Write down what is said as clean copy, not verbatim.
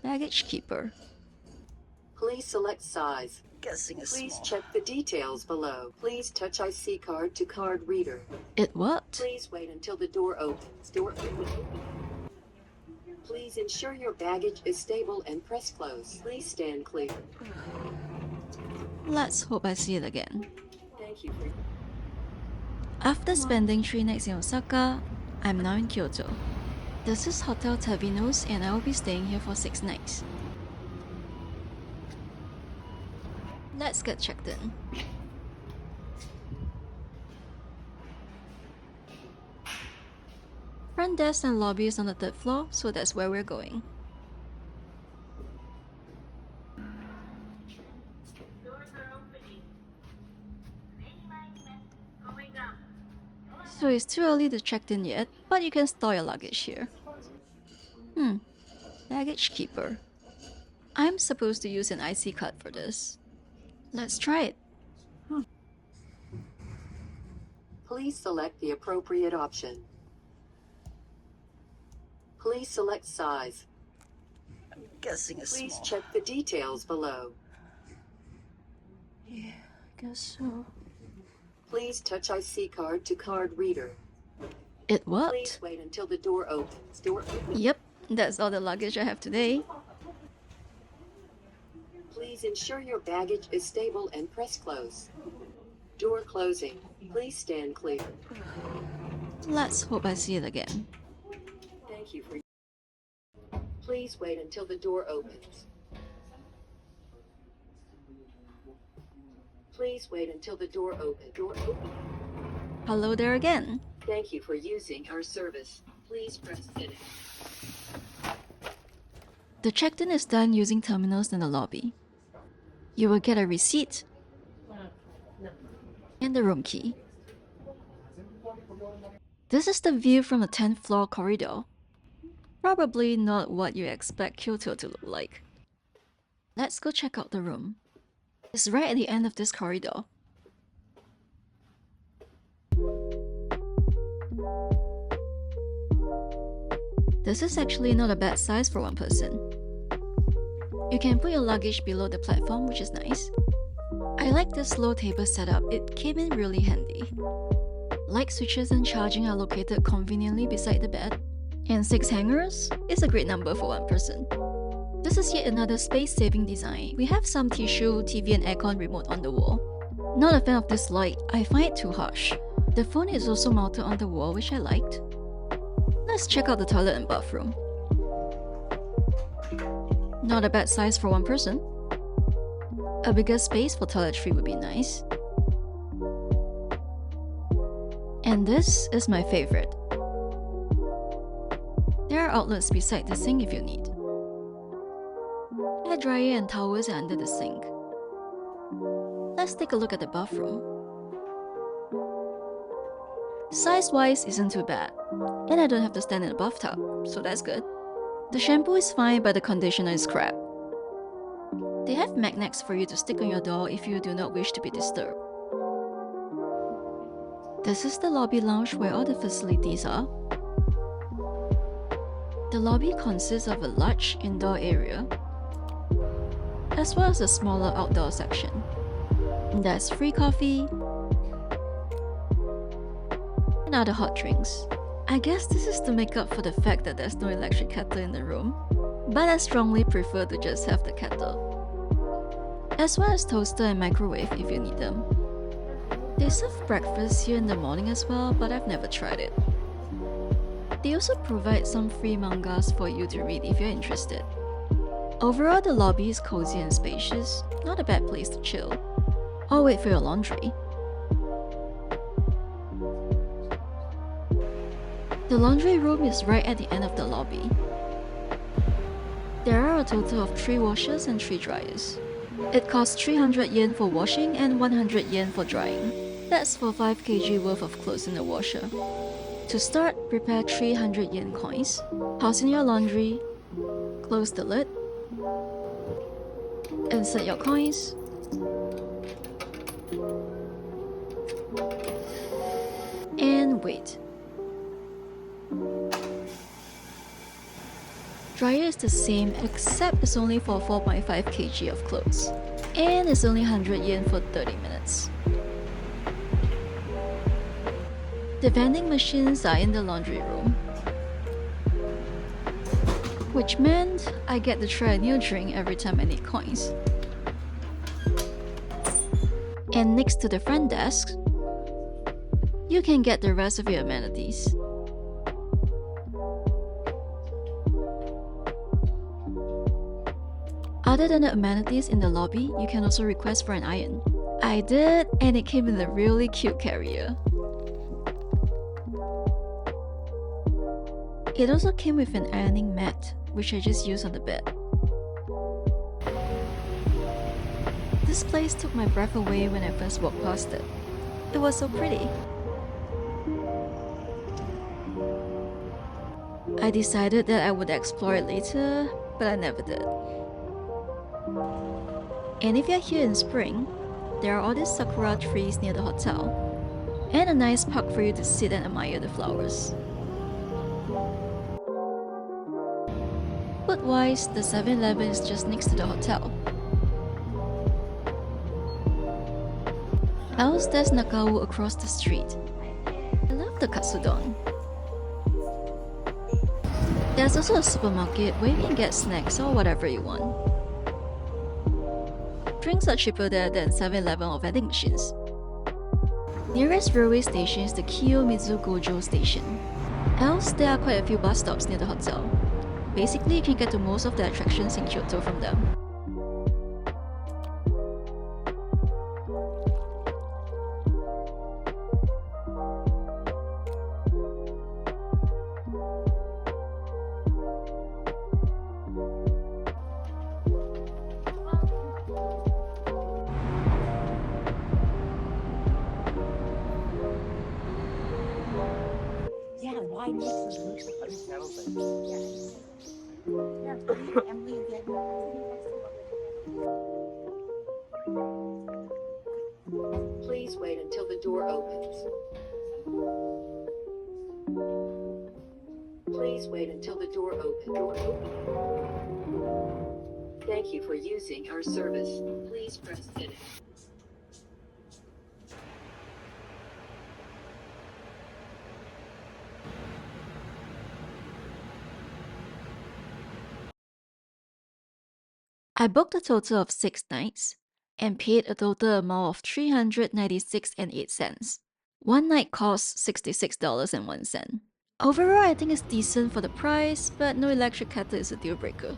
Baggage keeper. Please select size. Guessing it's Please small. check the details below. Please touch IC card to card reader. It what? Please wait until the door opens. Door open. Please ensure your baggage is stable and press close. Please stand clear. Let's hope I see it again. Thank you for... After spending 3 nights in Osaka, I'm now in Kyoto. This is Hotel Tavinos and I will be staying here for 6 nights. Let's get checked in. Front desk and lobby is on the 3rd floor, so that's where we're going. So it's too early to check in yet, but you can store your luggage here. Baggage keeper. I'm supposed to use an IC card for this. Let's try it. Please select the appropriate option. Please select size. I'm guessing it's Please small. check the details below. Yeah, I guess so. Please touch IC card to card reader. It what? Please wait until the door opens. Door open. Yep, that's all the luggage I have today. Please ensure your baggage is stable and press close. Door closing. Please stand clear. Let's hope I see it again. Thank you for... Please wait until the door opens. Please wait until the door opens. Door open. Hello there again. Thank you for using our service. Please press finish. The check-in is done using terminals in the lobby. You will get a receipt and the room key. This is the view from the 10th floor corridor. Probably not what you expect Kyoto to look like. Let's go check out the room. It's right at the end of this corridor. This is actually not a bad size for one person. You can put your luggage below the platform, which is nice. I like this low table setup, it came in really handy. Light switches and charging are located conveniently beside the bed. And 6 hangers is a great number for one person. This is yet another space-saving design. We have some tissue, TV and aircon remote on the wall. Not a fan of this light, I find it too harsh. The phone is also mounted on the wall, which I liked. Let's check out the toilet and bathroom. Not a bad size for one person. A bigger space for toiletry would be nice. And this is my favorite. There are outlets beside the sink if you need. Hair dryer and towels are under the sink. Let's take a look at the bathroom. Size-wise isn't too bad, and I don't have to stand in the bathtub, so that's good. The shampoo is fine, but the conditioner is crap. They have magnets for you to stick on your door if you do not wish to be disturbed. This is the lobby lounge where all the facilities are. The lobby consists of a large indoor area, as well as a smaller outdoor section. There's free coffee and other hot drinks. I guess this is to make up for the fact that there's no electric kettle in the room, but I strongly prefer to just have the kettle. As well as toaster and microwave if you need them. They serve breakfast here in the morning as well, but I've never tried it. They also provide some free mangas for you to read if you're interested. Overall, the lobby is cozy and spacious, not a bad place to chill. Or wait for your laundry. The laundry room is right at the end of the lobby. There are a total of 3 washers and 3 dryers. It costs 300 yen for washing and 100 yen for drying. That's for 5 kg worth of clothes in the washer. To start, prepare 300 yen coins. Toss in your laundry. Close the lid. Insert your coins. And wait. Dryer is the same except it's only for 4.5 kg of clothes. And it's only 100 yen for 30 minutes. The vending machines are in the laundry room, which meant I get to try a new drink every time I need coins. And next to the front desk, you can get the rest of your amenities. Other than the amenities in the lobby, you can also request for an iron. I did, and it came in a really cute carrier. It also came with an ironing mat, which I just used on the bed. This place took my breath away when I first walked past it. It was so pretty. I decided that I would explore it later, but I never did. And if you're here in spring, there are all these sakura trees near the hotel, and a nice park for you to sit and admire the flowers. Food-wise, the 7-Eleven is just next to the hotel. Else there's Nakawu across the street. I love the katsudon. There's also a supermarket where you can get snacks or whatever you want. Drinks are cheaper there than 7-Eleven or vending machines. Nearest railway station is the Kiyomizu Gojo station. Else, there are quite a few bus stops near the hotel. Basically, you can get to most of the attractions in Kyoto from them. Yeah, why mix them? Yeah, Emily again. Please wait until the door opens. Please wait until the door opens. Thank you for using our service. Please press finish. I booked a total of 6 nights and paid a total amount of 396.08 cents. One night cost $66.01. Overall, I think it's decent for the price, but no electric kettle is a deal breaker.